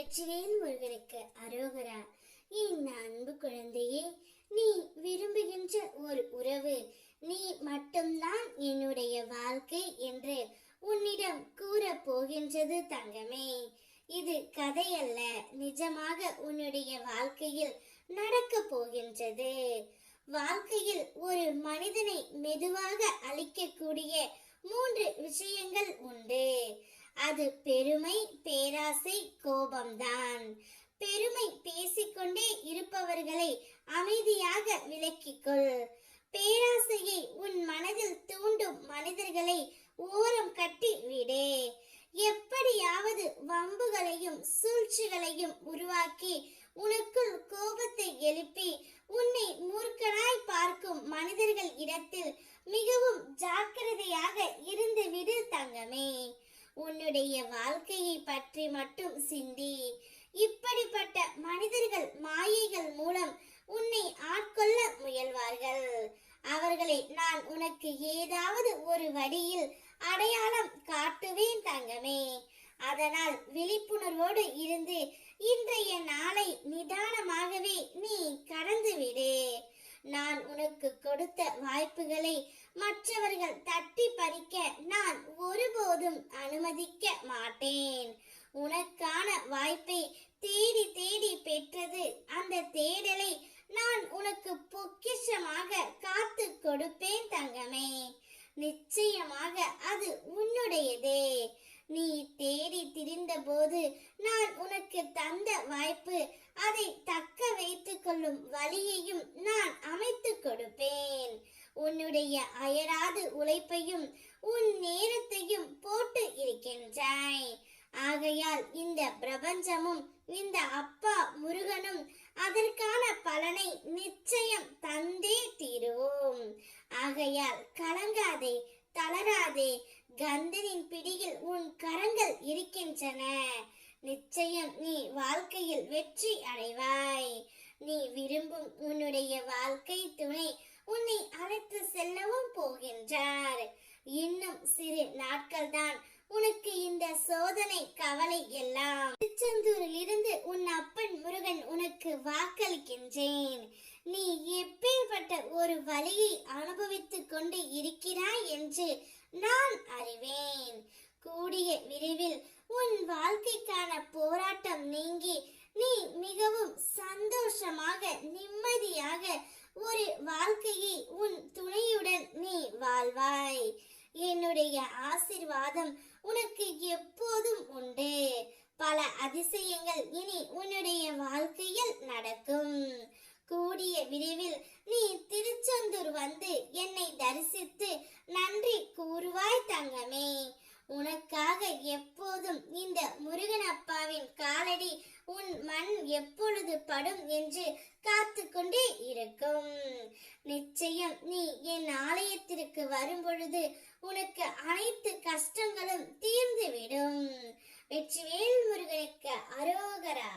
வெற்றிவேல் முருகனுக்கு அரோகரா. என் அன்பு குழந்தையே, நீ விரும்புகின்ற ஒரு உறவு நீ மட்டும்தான் என்னுடைய வாழ்க்கை என்று உன்னிடம் கூற போகின்றது தங்கமே. இது கதை அல்ல, நிஜமாக உன்னுடைய வாழ்க்கையில் நடக்க போகின்றது. வாழ்க்கையில் ஒரு மனிதனை மெதுவாக அழிக்கக்கூடிய 3 விஷயங்கள் உண்டு. அது பெருமை, பேராசை, கோபம்தான். பெருமை பேசிக்கொண்டே இருப்பவர்களை அமைதியாக விலக்கிக்கொள். பேராசையை உன் மனதில் தூண்டும் மனிதர்களை ஓரம் கட்டி விடு. எப்படியாவது வம்புகளையும் சூழ்ச்சிகளையும் உருவாக்கி உனக்குள் கோபத்தை எழுப்பி உன்னை மூர்க்கனாய் பார்க்கும் மனிதர்கள் இடத்தில் மிகவும் ஜாக்கிரதையாக இருந்து விடு தங்கமே. உன்னுடைய வாழ்க்கையை பற்றி மட்டும் சிந்தி. இப்படிப்பட்ட மனிதர்கள் மாயைகள் மூலம் உன்னை ஆட்கொள்ள முயல்வார்கள். அவர்களை நான் உனக்கு ஏதாவது ஒரு வழியில் அடையாளம் காட்டுவேன் தங்கமே. அதனால் விழிப்புணர்வோடு இருந்து இன்றைய நாளை நிதானமாகவே நீ கடந்துவிடு. நான் உனக்கு கொடுத்த வாய்ப்புகளை மற்றவர்கள் தட்டி பறிக்க நான் ஒருபோதும் அனுமதிக்க மாட்டேன். உனக்கான வாய்ப்பை தேடி தேடி பெற்றது. அந்த தேடலை நான் உனக்கு பொக்கிஷமாக காத்து கொடுப்பேன் தங்கமே. நிச்சயமாக அது உன்னுடையதே. நீ தேடி திரிந்த போது நான் உனக்கு தந்த வாய்ப்பு, அதை தக்க வைத்துக் கொள்ளும் வழியையும் நான் அமைத்து கொடுப்பேன். உன்னுடைய அயராது உழைப்பையும் உன் நேரத்தையும் போட்டு இருக்கின்றாய். ஆகையால் இந்த பிரபஞ்சமும் இந்த அப்பா முருகனும் அதற்கான பலனை நிச்சயம் தந்தே தீருவோம். ஆகையால் கலங்காதே, தளராதே. கந்தனின் பிடியில் உன் கரங்கள் இருக்கின்றன. நிச்சயம் நீ வாழ்க்கையில் வெற்றி அடைவாய். நீ விரும்பும் உன்னுடைய வாழ்க்கை துணை உன்னை அழைத்து செல்லவும் போகின்றார். இன்னும் சிறு நாட்கள் தான் உனக்கு இந்த சோதனை கவலை எல்லாம். திருச்செந்தூரில் இருந்து உன் அப்பன் முருகன் உனக்கு வாக்களிக்கின்றேன். நீ எப்பேற்பட்ட ஒரு வலியை அனுபவித்துக் கொண்டு இருக்கிறாய் என்று நான் அறிவேன். கூடிய விரைவில் உன் வாழ்க்கைக்கான போராட்டம் நீங்கி நீ மிகவும் சந்தோஷமாக நிம்மதியாக ஒரு வாழ்க்கையை உன் துணையுடன் நீ வாழ்வாய். என்னுடைய ஆசீர்வாதம் உனக்கு எப்போதும் உண்டு. பல அதிசயங்கள் இனி உன்னுடைய வாழ்க்கையில் நடக்கும். கூடிய விரைவில் நீ திருச்செந்தூர் வந்து என்னை தரிசித்து நன்றி கூறுவாய் தங்கமே. உனக்காக எப்போதும் இந்த முருகன் அப்பாவின் காலடி உன் மண் எப்பொழுது படும் என்று காத்து கொண்டே இருக்கும். நிச்சயம் நீ என் ஆலயத்திற்கு வரும் பொழுது உனக்கு அனைத்து கஷ்டங்களும் தீர்ந்துவிடும். வெற்றிவேல் முருகனுக்கு அரோகரா.